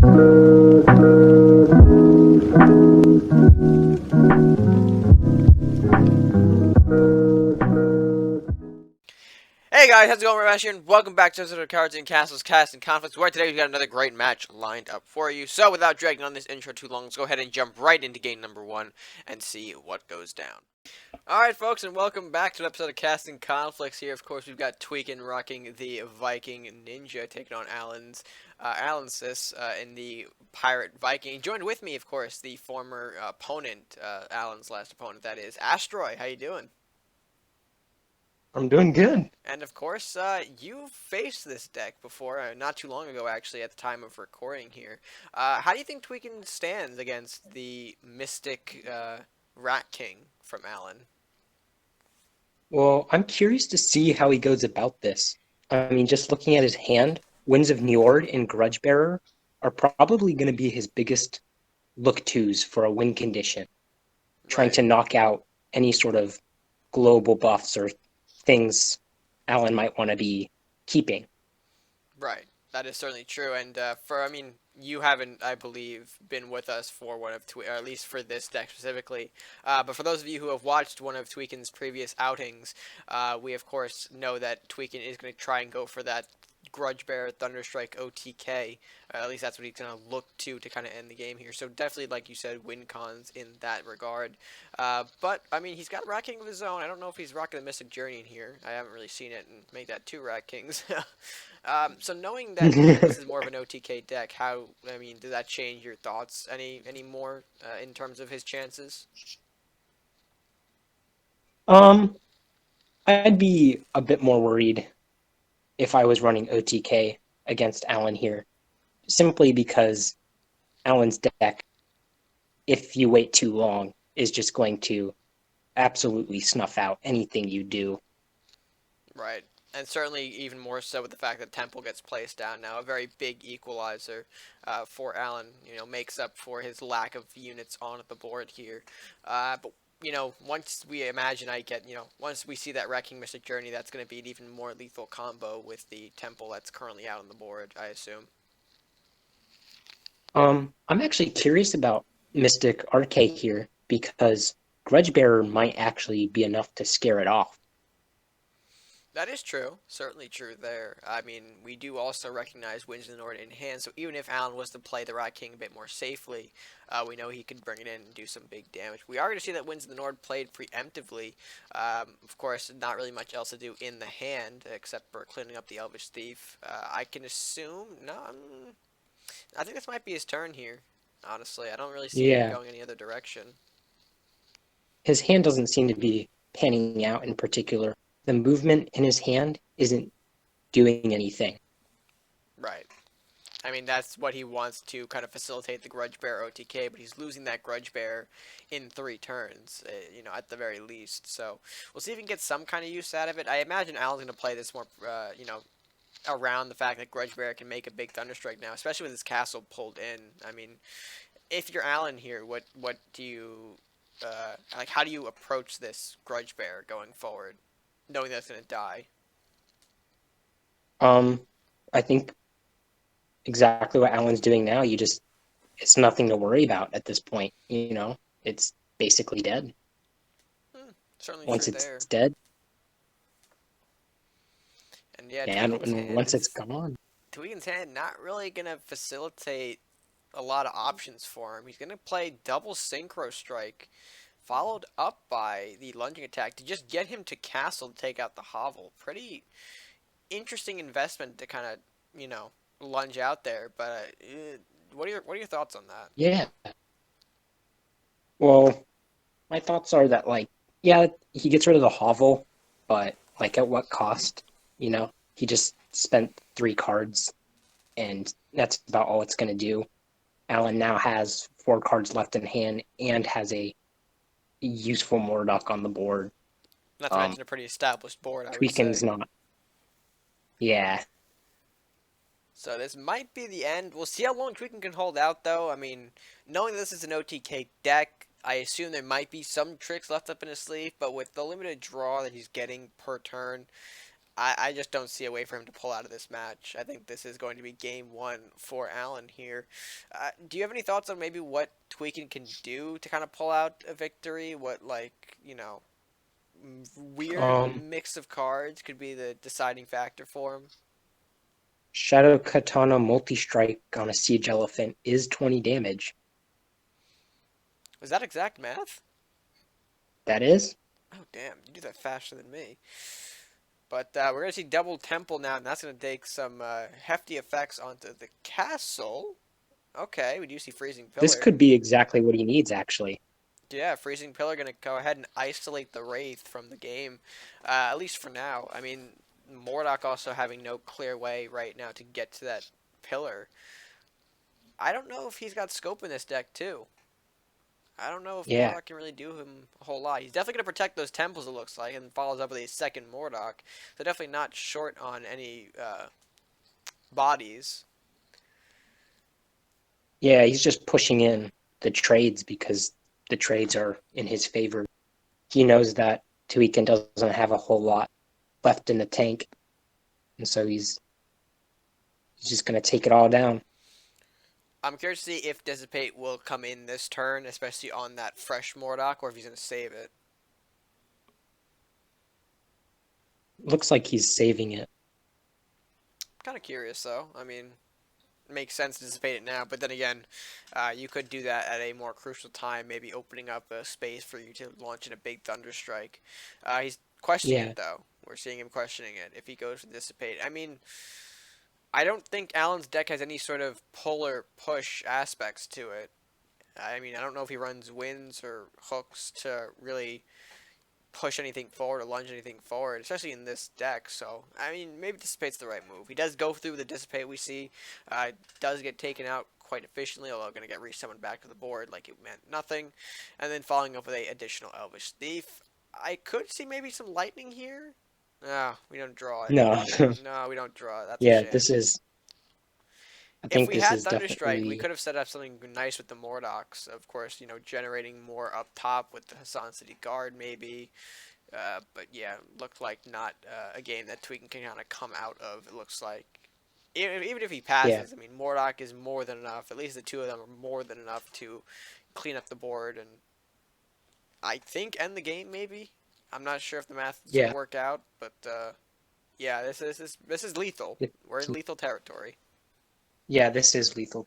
Hey guys, how's it going? RedMaster here, and welcome back to episode of Cards and Castles, Cast and Conflicts, where today we've got another great match lined up for you. So without dragging on this intro too long, let's go ahead and jump right into game number one and see what goes down. Alright folks, and welcome back to an episode of Cast and Conflicts. Here, of course, we've got Tweakin rocking the Viking Ninja, taking on Allensis in the Pirate Viking. Joined with me, of course, the former opponent, Allen's last opponent, that is, Asteroiy. How you doing? I'm doing good. And of course, you faced this deck before, not too long ago actually, at the time of recording here. How do you think Tweakin stands against the Mystic Rat King from Allen? Well, I'm curious to see how he goes about this. I mean, just looking at his hand, Winds of Njord and Grudgebearer are probably going to be his biggest look-tos for a win condition, trying Right. to knock out any sort of global buffs or things Allen might want to be keeping. Right. That is certainly true. And you haven't, I believe, been with us for one of, or at least for this deck specifically. But for those of you who have watched one of Tweakin's previous outings, we of course know that Tweakin is going to try and go for that Grudgebearer Thunderstrike OTK. At least that's what he's going to look to kind of end the game here. So definitely, like you said, win cons in that regard. But, I mean, he's got a Rat King of his own. I don't know if he's rocking the Mystic Journey in here. I haven't really seen it and make that two Rat Kings. So knowing that this is more of an OTK deck, does that change your thoughts any more in terms of his chances? Um, I'd be a bit more worried if I was running OTK against Allen here, simply because Allen's deck, if you wait too long, is just going to absolutely snuff out anything you do. Right. And certainly even more so with the fact that Temple gets placed down now, a very big equalizer for Allen, makes up for his lack of units on the board here. But once we imagine once we see that Wrecking Mystic Journey, that's going to be an even more lethal combo with the Temple that's currently out on the board, I assume. I'm actually curious about Mystic RK here because Grudgebearer might actually be enough to scare it off. That is true. Certainly true there. I mean, we do also recognize Winds of the North in hand, so even if Allen was to play the Rat King a bit more safely, we know he could bring it in and do some big damage. We are going to see that Winds of the North played preemptively. Of course, not really much else to do in the hand, except for cleaning up the Elvish Thief. I can assume... No, I think this might be his turn here, honestly. I don't really see him Yeah, going any other direction. his hand doesn't seem to be panning out in particular. The movement in his hand isn't doing anything. Right. I mean, that's what he wants to kind of facilitate the Grudgebearer OTK, but he's losing that Grudgebearer in 3 turns, at the very least. So we'll see if he can get some kind of use out of it. I imagine Allen's going to play this more, around the fact that Grudgebearer can make a big Thunderstrike now, especially with his castle pulled in. I mean, if you're Allen here, what do you, how do you approach this Grudgebearer going forward, knowing that it's going to die? I think exactly what Allen's doing now. It's nothing to worry about at this point. It's basically dead. Certainly Once true it's there. dead, And yeah, and once it's gone. Tweakin's hand not really going to facilitate a lot of options for him. He's going to play double Synchro Strike, followed up by the lunging attack to just get him to castle to take out the hovel. Pretty interesting investment to kind of, lunge out there. But what are your thoughts on that? Yeah. Well, my thoughts are that yeah, he gets rid of the hovel, but at what cost? He just spent 3 cards, and that's about all it's going to do. Allen now has 4 cards left in hand and has a useful Morduck on the board. Not to mention a pretty established board, I would Tweakin's say. not. Yeah. So this might be the end. We'll see how long Tweakin can hold out, though. I mean, knowing this is an OTK deck, I assume there might be some tricks left up in his sleeve, but with the limited draw that he's getting per turn, I just don't see a way for him to pull out of this match. I think this is going to be game one for Allen here. Do you have any thoughts on maybe what Tweakin can do to kind of pull out a victory? What, like, weird Um, mix of cards could be the deciding factor for him? Shadow Katana multi-strike on a Siege Elephant is 20 damage. Is that exact math? That is? Oh, damn. You do that faster than me. But we're going to see double temple now, and that's going to take some hefty effects onto the castle. Okay, we do see freezing This pillar. could be exactly what he needs, actually. Yeah, freezing pillar going to go ahead and isolate the wraith from the game, at least for now. I mean, Mordok also having no clear way right now to get to that pillar. I don't know if he's got scope in this deck too. I don't know if Yeah, Mordok can really do him a whole lot. He's definitely going to protect those temples, it looks like, and follows up with a second Mordok. So definitely not short on any bodies. yeah, he's just pushing in the trades because the trades are in his favor. He knows that Tweakin doesn't have a whole lot left in the tank, and so he's just going to take it all down. I'm curious to see if Dissipate will come in this turn, especially on that fresh Mordok, or if he's going to save it. Looks like he's saving it. Kind of curious, though. I mean, it makes sense to dissipate it now, but then again, you could do that at a more crucial time, maybe opening up a space for you to launch in a big Thunderstrike. He's questioning Yeah, it, though. We're seeing him questioning it if he goes to dissipate. I mean, I don't think Allen's deck has any sort of pull or push aspects to it. I mean, I don't know if he runs winds or hooks to really push anything forward or lunge anything forward, especially in this deck. So, I mean, maybe Dissipate's the right move. He does go through the Dissipate we see. Does get taken out quite efficiently, although going to get resummoned back to the board like it meant nothing. And then following up with a additional Elvish Thief. I could see maybe some lightning here. No, we don't draw it. no, No, we don't draw it. That's a yeah, shame. I If think we this had is Thunderstrike, we definitely, could have set up something nice with the Mordocs. Of course, generating more up top with the Hassan City Guard, maybe. But yeah, looked like not a game that Tweakin can kind of come out of. It looks like even if he yeah, passes, I mean, Mordok is more than enough. At least the two of them are more than enough to clean up the board and I think end the game. Maybe I'm not sure if the math is gonna yeah. work out, but yeah, this is lethal. We're in lethal territory. Yeah, this is lethal.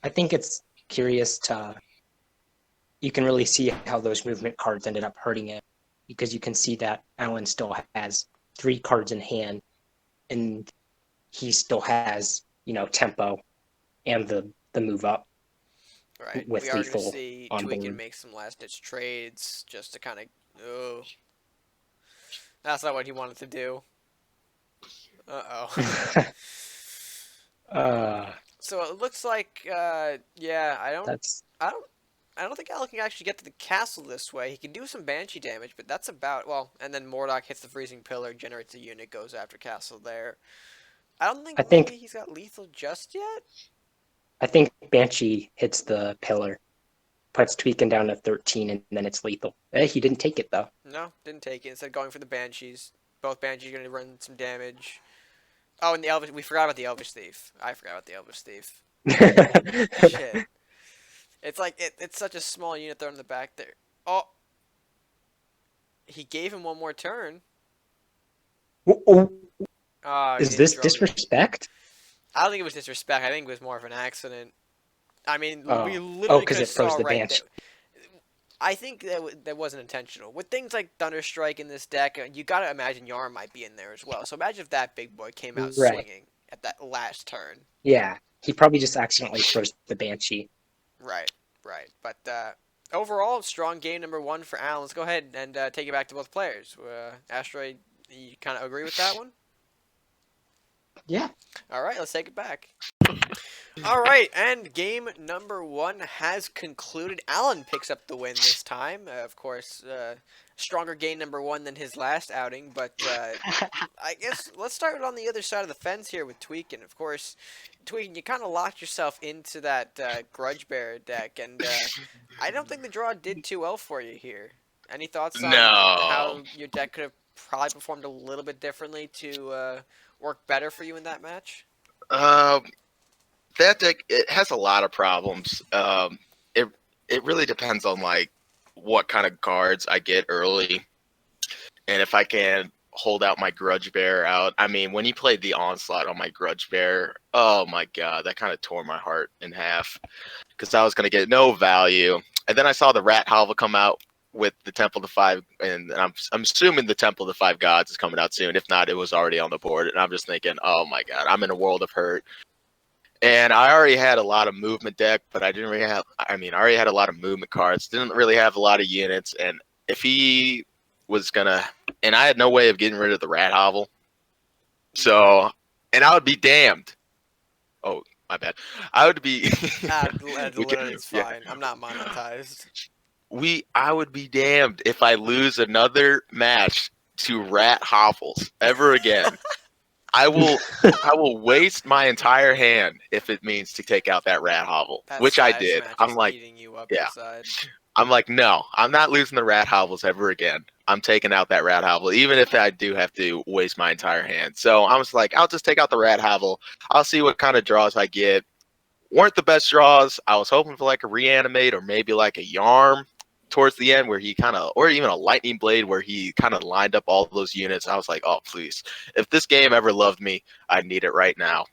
I think it's curious to you can really see how those movement cards ended up hurting him because you can see that Allen still has 3 cards in hand and he still has, tempo and the move up Right. We with are gonna lethal see on Tweakin board. make some last ditch trades just to kind of. Oh, that's not what he wanted to do. Uh-oh. uh So it looks like, yeah, that's I don't, I don't think Alec can actually get to the castle this way. He can do some Banshee damage, but that's about, well, and then Mordok hits the freezing pillar, generates a unit, goes after castle there. I don't think I maybe think he's got lethal just yet. I think Banshee hits the pillar, puts Tweakin down to 13 and then it's lethal. He didn't take it though. No, didn't take it. Instead, going for the Banshees. Both Banshees are gonna run some damage. Oh, and the Elvish, we forgot about the Elvish Thief. I forgot about the Elvish Thief. Shit. It's like, it's such a small unit thrown in the back there. Oh, he gave him one more turn. Oh, Oh, he is didn't this draw the. disrespect? I don't think it was disrespect. I think it was more of an accident. I mean, we Oh, literally because could have it froze saw the right there. Banshee. I think that wasn't intentional. With things like Thunderstrike in this deck, you gotta imagine Yarn might be in there as well. So imagine if that big boy came out Right. swinging at that last turn. Yeah. He probably just accidentally froze the Banshee. Right, right. But overall, strong game number one for Allen. Let's go ahead and take it back to both players. Asteroiy, you kind of agree with that one? Yeah. All right, let's take it back. All right, and game number one has concluded. Allen picks up the win this time. Of course, stronger game number one than his last outing, but I guess let's start on the other side of the fence here with Tweakin. Of course, Tweakin, you kind of locked yourself into that Grudge Bear deck, and I don't think the draw did too well for you here. Any thoughts on No. how your deck could have probably performed a little bit differently to work better for you in that match? Um, that deck, it has a lot of problems. It it really depends on like what kind of cards I get early, and if I can hold out my Grudge Bear out. I mean, when he played the Onslaught on my Grudge Bear, oh my god, that kind of tore my heart in half because I was gonna get no value, and then I saw the Rat Hovel come out with the Temple of the Five, and I'm assuming the Temple of the Five Gods is coming out soon. If not, it was already on the board, and I'm just thinking, oh my god, I'm in a world of hurt. And I already had a lot of movement deck, but I didn't really have. I mean, I already had a lot of movement cards. Didn't really have a lot of units. And if he was gonna, and I had no way of getting rid of the Rat Hovel. So, and I would be damned. Oh, my bad. I would be. It's Yeah, fine. I'm not monetized. I would be damned if I lose another match to Rat Hovels ever again. I will waste my entire hand if it means to take out that Rat Hovel, That which I Slash did. match I'm is like, eating you up yeah. inside. I'm like, no, I'm not losing the Rat Hovels ever again. I'm taking out that Rat Hovel, even if I do have to waste my entire hand. So I was like, I'll just take out the Rat Hovel. I'll see what kind of draws I get. Weren't the best draws. I was hoping for like a Reanimate or maybe like a Yarm towards the end where he kind of, or even a Lightning Blade where he kind of lined up all those units. I was like, oh, please. If this game ever loved me, I need it right now.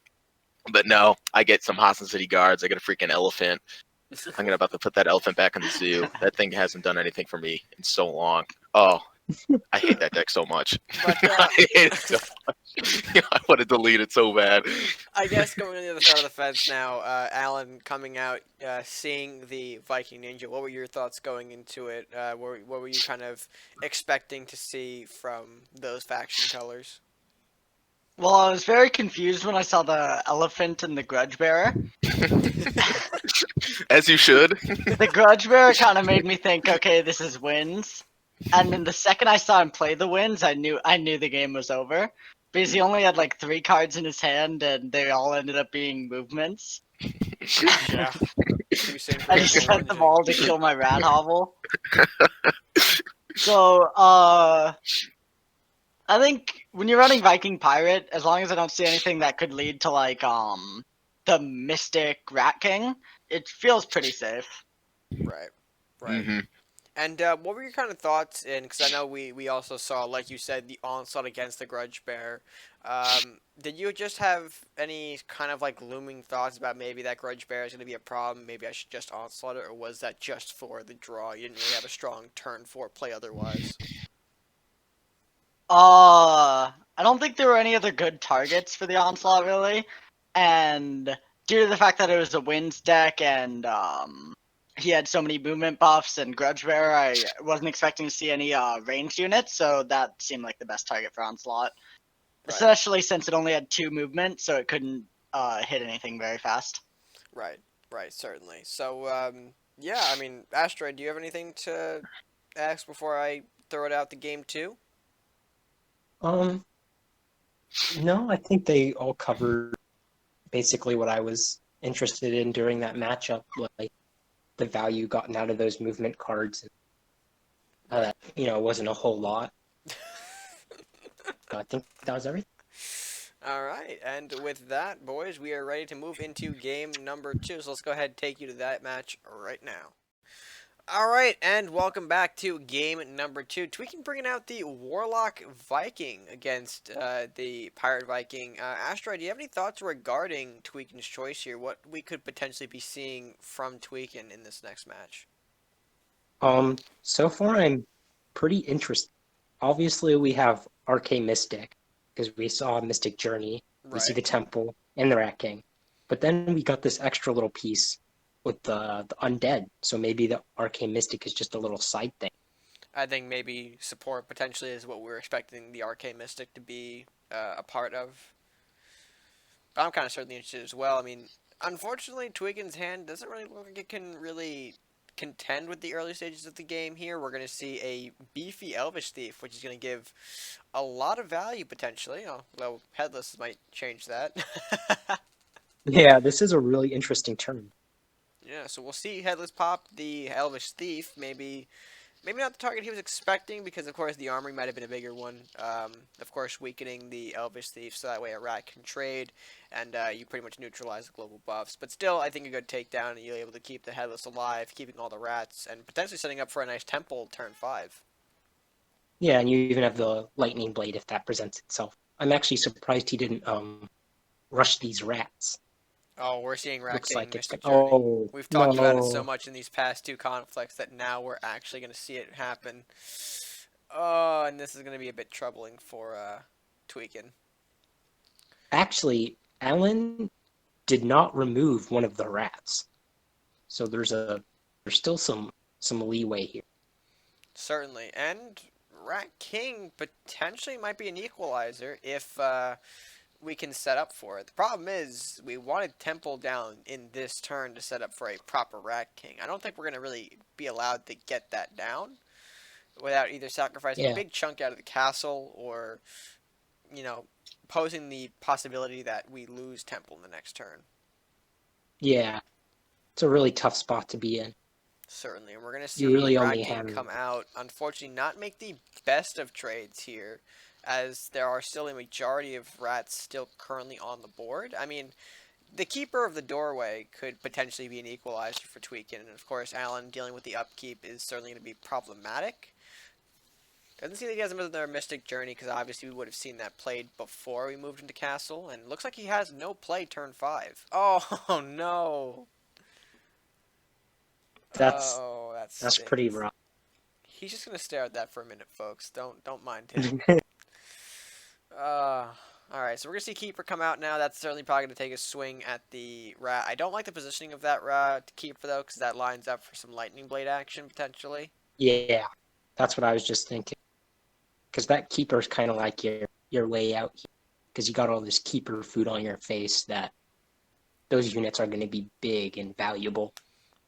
But no, I get some Hoston City Guards. I get a freaking elephant. I'm about to put that elephant back in the zoo. That thing hasn't done anything for me in so long. Oh, I hate that deck so much. But I hate it so much. I want to delete it so bad. I guess going to the other side of the fence now, Alan coming out, seeing the Viking Ninja. What were your thoughts going into it? What were you kind of expecting to see from those faction colors? Well, I was very confused when I saw the elephant and the Grudge Bearer. As you should. The Grudge Bearer kind of made me think, okay, this is wins. And then the second I saw him play the wins, I knew the game was over. Because he only had like 3 cards in his hand, and they all ended up being movements. Yeah. I just spent them all to kill my Rat Hovel. So, I think when you're running Viking Pirate, as long as I don't see anything that could lead to like the Mystic Rat King, it feels pretty safe. Right. Right. Mm-hmm. And what were your kind of thoughts in? Because I know we also saw, like you said, the onslaught against the Grudge Bear. Did you just have any kind of like looming thoughts about maybe that Grudge Bear is going to be a problem? Maybe I should just onslaught it, or was that just for the draw? You didn't really have a strong turn 4 play otherwise. I don't think there were any other good targets for the onslaught really, and due to the fact that it was a wins deck and he had so many movement buffs and Grudge Bearer, I wasn't expecting to see any ranged units, so that seemed like the best target for onslaught. Right. Especially since it only had 2 movement, so it couldn't hit anything very fast. Right, right, certainly. So, yeah, I mean, Asteroiy, do you have anything to ask before I throw it out the game 2? No, I think they all covered basically what I was interested in during that matchup, like the value gotten out of those movement cards. It wasn't a whole lot. I think that was everything. All right, and with that, boys, we are ready to move into game number 2. So let's go ahead and take you to that match right now. All right, and welcome back to game number 2. Tweakin bringing out the Warlock Viking against the Pirate Viking. Asteroiy, do you have any thoughts regarding Tweakin's choice here? What we could potentially be seeing from Tweakin in this next match? So far I'm pretty interested. Obviously, we have RK Mystic because we saw Mystic Journey. We see the Temple and the Rat King, but then we got this extra little piece with the undead, so maybe the Arcane Mystic is just a little side thing. I think maybe support potentially is what we're expecting the Arcane Mystic to be a part of. But I'm kind of certainly interested as well. I mean, unfortunately, Tweakin's hand doesn't really look like it can really contend with the early stages of the game here. We're going to see a beefy Elvish Thief, which is going to give a lot of value potentially. Although Headless might change that. Yeah, this is a really interesting turn. Yeah, so we'll see Headless pop the Elvish Thief. Maybe maybe not the target he was expecting, because of course the armory might have been a bigger one. Of course, weakening the Elvish Thief so that way a rat can trade, and you pretty much neutralize the global buffs. But still, I think a good takedown, and you're able to keep the Headless alive, keeping all the rats, and potentially setting up for a nice temple turn 5. Yeah, and you even have the lightning blade if that presents itself. I'm actually surprised he didn't rush these rats. Oh, we're seeing Rat Looks King like it's Mystic gonna. Journey. Oh We've talked about it so no! much in these past 2 conflicts that now we're actually going to see it happen. Oh, and this is going to be a bit troubling for Tweakin. Actually, Alan did not remove one of the rats, so there's still some leeway here. Certainly. And Rat King potentially might be an equalizer if we can set up for it. The problem is we wanted Temple down in this turn to set up for a proper Rat King. I don't think we're going to really be allowed to get that down without either sacrificing a Yeah, big chunk out of the castle or, posing the possibility that we lose Temple in the next turn. yeah, it's a really tough spot to be in. Certainly, and we're going to You see really Rat only King have come out, unfortunately not make the best of trades here, as there are still a majority of rats still currently on the board. I mean, the Keeper of the Doorway could potentially be an equalizer for Tweakin, and of course Alan dealing with the upkeep is certainly going to be problematic. Doesn't seem like he has another Mystic Journey, because obviously we would have seen that played before we moved into Castle, and looks like he has no play turn 5. Oh, no! that's Oh, that that's pretty stings. rough. He's just gonna stare at that for a minute, folks. Don't mind him. All right. So we're gonna see Keeper come out now. That's certainly probably gonna take a swing at the rat. I don't like the positioning of that rat Keeper though, because that lines up for some lightning blade action potentially. Yeah, that's what I was just thinking. Because that keeper's kind of like your way out here. Because you got all this keeper food on your face that those units are going to be big and valuable.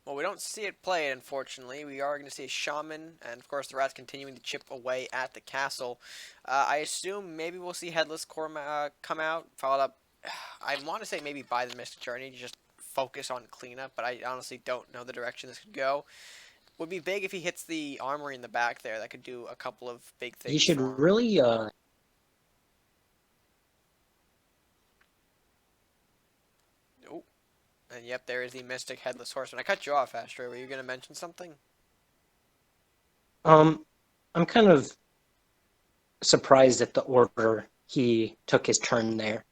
Well, we don't see it played, unfortunately. We are going to see a shaman, and of course the rat's continuing to chip away at the castle. I assume maybe we'll see Headless Core come out, followed up. I want to say maybe by the Mystic Journey to just focus on cleanup, but I honestly don't know the direction this could go. Would be big if he hits the armory in the back there. That could do a couple of big He things should for him. really Oh, and yep, there is the Mystic Headless Horseman. I cut you off, Asteroiy. Were you going to mention something? I'm kind of surprised at the order he took his turn there.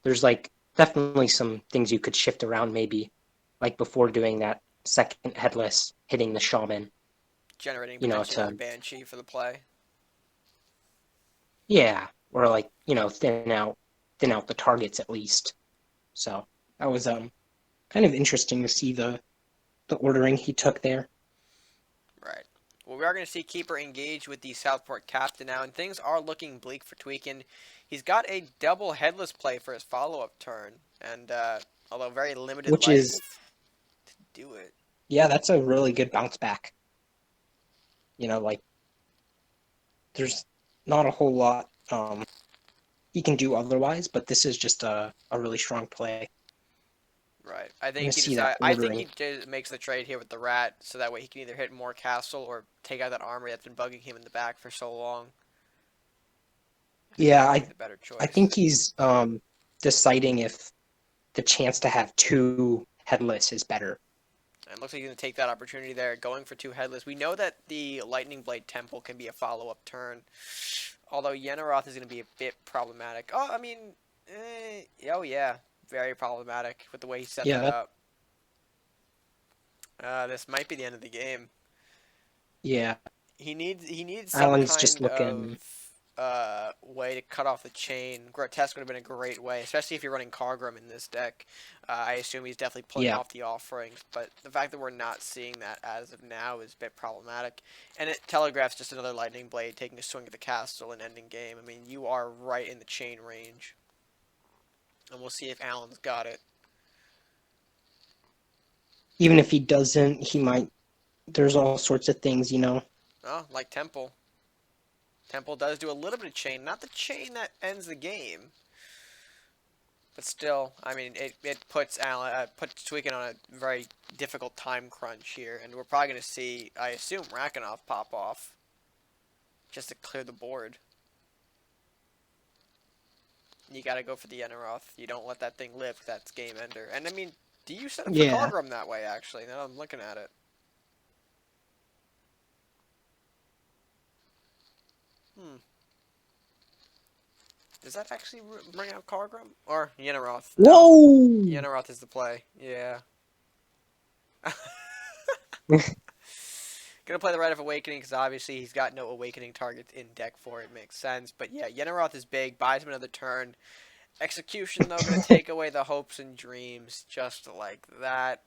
There's like definitely some things you could shift around maybe, like before doing that second headless hitting the shaman. Generating You know, potentially another to Banshee for the play. yeah, or like thin out the targets at least. So that was kind of interesting to see the ordering he took there. Right. Well, we are going to see Keeper engage with the Southport Captain now, and things are looking bleak for Tweakin. He's got a double headless play for his follow-up turn, and although very limited Which life is, to do it. yeah, that's a really good bounce back. Like there's not a whole lot he can do otherwise, but this is just a really strong play. Right. I I'm think gonna he see that decide. I think ordering. he just makes the trade here with the rat, so that way he can either hit more castle or take out that armory that's been bugging him in the back for so long. I think Yeah, that would be the better I choice. think he's deciding if the chance to have two headless is better. And it looks like he's going to take that opportunity there, going for 2 headless. We know that the Lightning Blade Temple can be a follow-up turn, although Yenneroth is going to be a bit problematic. Oh, I mean, oh yeah, very problematic with the way he set Yeah, that up. This might be the end of the game. yeah. He needs some Alan's just kind looking. of way to cut off the chain. Grotesque would have been a great way, especially if you're running Kargrim in this deck. I assume he's definitely pulling Yeah, off the offerings, but the fact that we're not seeing that as of now is a bit problematic. And it telegraphs just another Lightning Blade taking a swing at the castle and ending game. I mean, you are right in the chain range. And we'll see if Alan's got it. even if he doesn't, he might. There's all sorts of things. Oh, like Temple. Temple does do a little bit of chain, not the chain that ends the game. But still, I mean, it puts puts Tweakin on a very difficult time crunch here, and we're probably going to see, I assume, Rakanov pop off just to clear the board. You got to go for the Yenaroth. You don't let that thing live. That's game ender. And I mean, do you set up for Yeah. Kargrim that way? Actually, now I'm looking at it. Does that actually bring out Kargrim or Yenaroth? No. Whoa! Yenaroth is the play. Yeah. Gonna play the Rite of Awakening because obviously he's got no Awakening targets in deck for it. Makes sense. But yeah, Yenaroth is big. Buys him another turn. Execution though gonna take away the hopes and dreams just like that.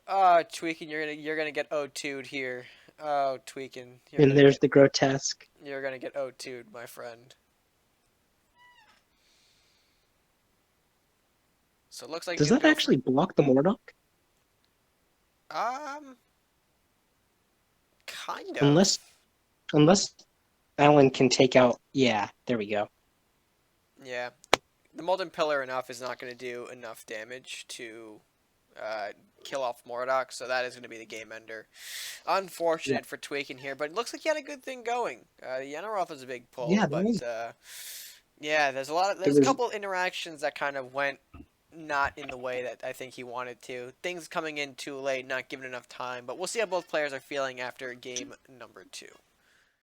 Oh, Tweakin, you're gonna get O2'd here. Oh, Tweakin, And there's the grotesque. you're gonna get O2'd, my friend. So it looks like Does that actually block the Mordok? Kind of. Unless Alan can take out. Yeah, there we go. Yeah, the Molten Pillar enough is not going to do enough damage to kill off Mordok, so that is going to be the game ender. Unfortunate for Tweakin here, but it looks like he had a good thing going. Yenaroth was a big pull, Yeah, but yeah, there's a couple interactions that kind of went not in the way that I think he wanted to. Things coming in too late, not given enough time, but we'll see how both players are feeling after game number 2.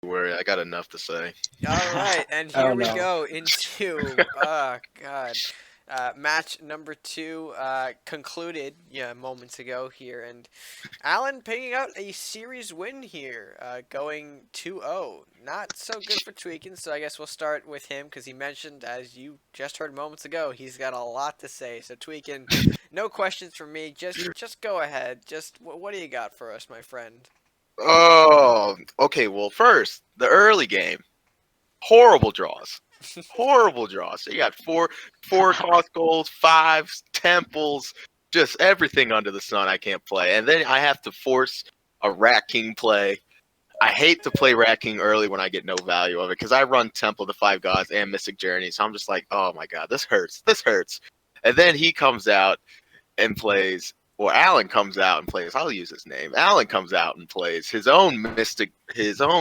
Where I got enough to say. All right, and here we go into match number 2 concluded moments ago here, and Alan picking out a series win here, going 2-0. Not so good for Tweakin, so I guess we'll start with him because he mentioned, as you just heard moments ago, he's got a lot to say. So Tweakin, no questions from me. Just go ahead. Just what do you got for us, my friend? Oh, okay. Well, first, the early game. Horrible draws. Horrible draws. So you got four cost goals, 5s, temples, just everything under the sun I can't play. And then I have to force a Rat King play. I hate to play Rat King early when I get no value of it because I run Temple to 5 Gods and Mystic Journey. So I'm just like, oh my god, this hurts. This hurts. And then he comes out and plays. Well, Alan comes out and plays. I'll use his name. Alan comes out and plays his own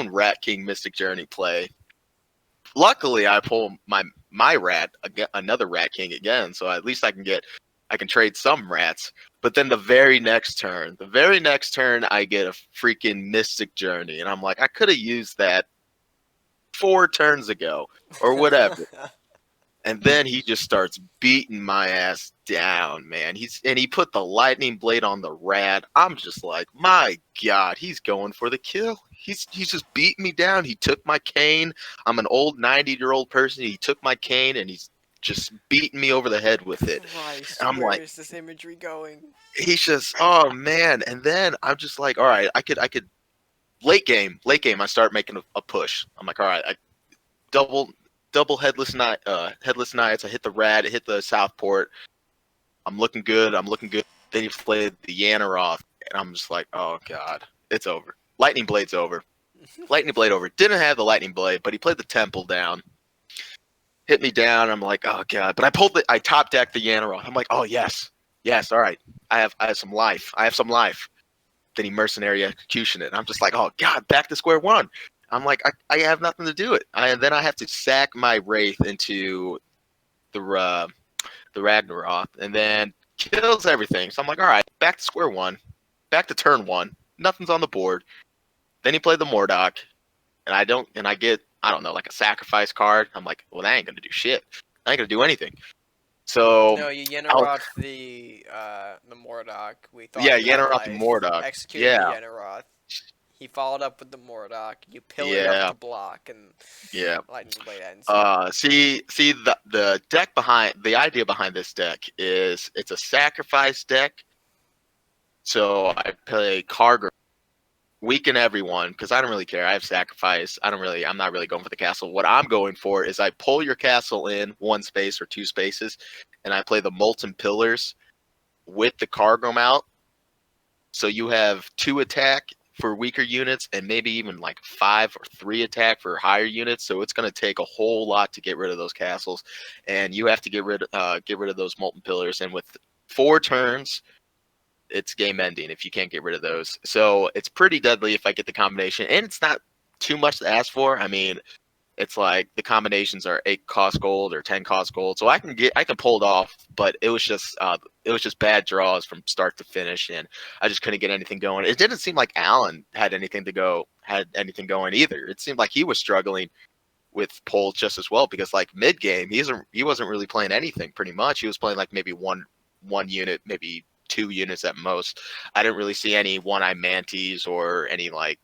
Rat King Mystic Journey play. Luckily, I pull my rat another Rat King again, so at least I can trade some rats. But then the very next turn, I get a freaking Mystic Journey, and I'm like, I could have used that 4 turns ago or whatever. And then he just starts beating my ass down, man. He put the lightning blade on the rat. I'm just like, my god, he's going for the kill. He's just beating me down. He took my cane. I'm an old 90-year-old person. He took my cane and he's just beating me over the head with it. Christ, I'm where like, is this imagery going? he's just, oh man. And then I'm just like, all right, I could late game, I start making a push. I'm like, all right, I double headless knights. I hit the rat, I hit the Southport. I'm looking good. Then he played the Yenaroth, and I'm just like, oh god, it's over. Lightning Blade's over. Lightning Blade over. Didn't have the Lightning Blade, but he played the Temple down. Hit me down. I'm like, oh god. But I top decked the Yenaroth. I'm like, oh yes, all right. I have some life. Then he mercenary execution it. And I'm just like, oh god, back to square one. I'm like, I have nothing to do it. Then I have to sack my Wraith into the Ragnaroth, and then kills everything. So I'm like, all right, back to square one, back to turn 1. Nothing's on the board. Then he played the Mordok, and I get, I don't know, like a sacrifice card. I'm like, well, that ain't gonna do shit. I ain't gonna do anything. So no, you Yenaroth the Mordok. We thought Yenaroth the Mordok. Executed the Yenaroth. He followed up with the Mordok. You pillared up to block, and Lightning Blade ends. See the deck the idea behind this deck is it's a sacrifice deck. So I play Kargrim, weaken everyone because I don't really care. I have sacrifice. I'm not really going for the castle. What I'm going for is I pull your castle in 1 space or 2 spaces, and I play the Molten Pillars with the Kargrim out. So you have 2 attack for weaker units and maybe even like 5 or 3 attack for higher units. So it's going to take a whole lot to get rid of those castles, and you have to get rid of those molten pillars. And with 4 turns, it's game ending if you can't get rid of those. So it's pretty deadly if I get the combination, and it's not too much to ask for. I mean, it's like the combinations are 8 cost gold or 10 cost gold, so I can pull it off. But it was just bad draws from start to finish, and I just couldn't get anything going. It didn't seem like Allen had anything going either. It seemed like he was struggling with polls just as well, because like mid game he wasn't really playing anything. Pretty much he was playing like maybe one unit, maybe 2 units at most. I didn't really see any one-eye manties or any like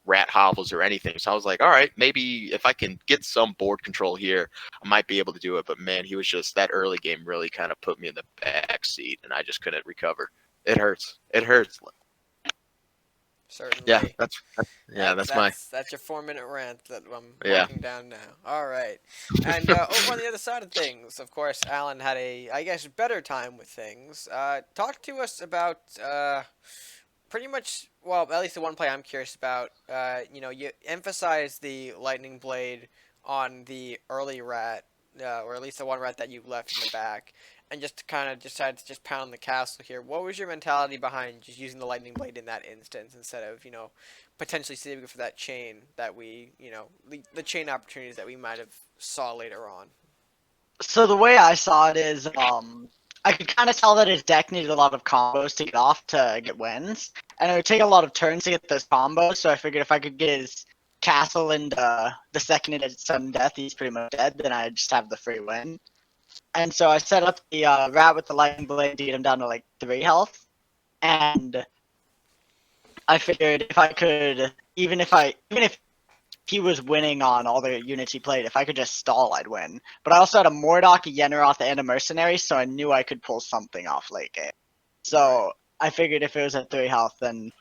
rat hovels or anything. So I was like, all right, maybe if I can get some board control here, I might be able to do it. But man, he was just, that early game really kind of put me in the back seat, and I just couldn't recover. It hurts. It hurts. Certainly. Yeah, that's your 4-minute rant that I'm Yeah. marking down now. All right, and over on the other side of things, of course, Alan had a, I guess, better time with things. Talk to us about pretty much, well, at least the one play I'm curious about. You emphasize the lightning blade on the early rat, or at least the one rat that you left in the back, and just kind of decided to just pound the castle here. What was your mentality behind just using the lightning blade in that instance instead of, potentially saving for that chain that we, the chain opportunities that we might have saw later on? So the way I saw it is, I could kind of tell that his deck needed a lot of combos to get off to get wins, and it would take a lot of turns to get those combos. So I figured if I could get his castle into the second at sudden death, he's pretty much dead. Then I just have the free win. And so I set up the rat with the lightning blade to get him down to like 3 health, and I figured if I could, even if he was winning on all the units he played, if I could just stall, I'd win. But I also had a Mordok, a Yenneroth, and a Mercenary, so I knew I could pull something off late game. So I figured if it was at 3 health, then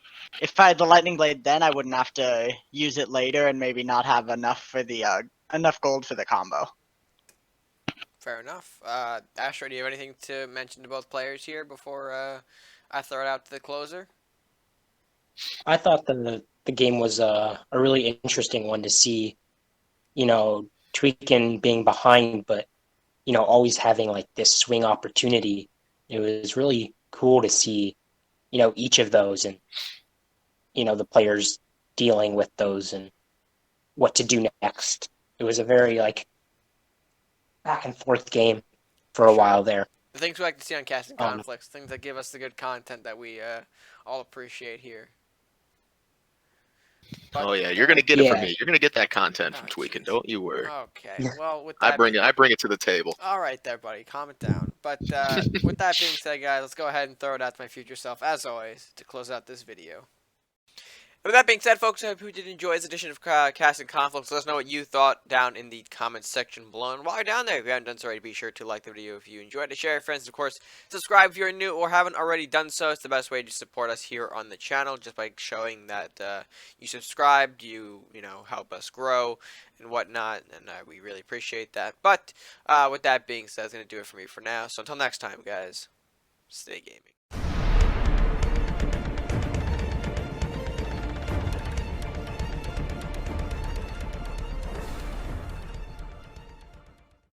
if I had the Lightning Blade then, I wouldn't have to use it later and maybe not have enough for the enough gold for the combo. Fair enough. Asteroiy, do you have anything to mention to both players here before I throw it out to the closer? I thought the game was a really interesting one to see, Tweakin being behind, but, always having like this swing opportunity. It was really cool to see, each of those and, the players dealing with those and what to do next. It was a very like back and forth game for a while there. The things we like to see on Casting Conflicts, things that give us the good content that we all appreciate here. But, oh yeah, you're gonna get it from me. You're gonna get that content from Tweakin. Don't you worry. Okay. Well, with that, I bring it to the table. All right, there, buddy. Calm it down. But with that being said, guys, let's go ahead and throw it out to my future self, as always, to close out this video. And with that being said, folks, I hope you did enjoy this edition of Casting Conflicts. Let us know what you thought down in the comments section below. And while you're down there, if you haven't done so already, be sure to like the video if you enjoyed it, share it with friends, and of course, subscribe if you're new or haven't already done so. It's the best way to support us here on the channel, just by showing that you subscribed, you help us grow and whatnot, and we really appreciate that. But with that being said, that's going to do it for me for now. So until next time, guys, stay gaming.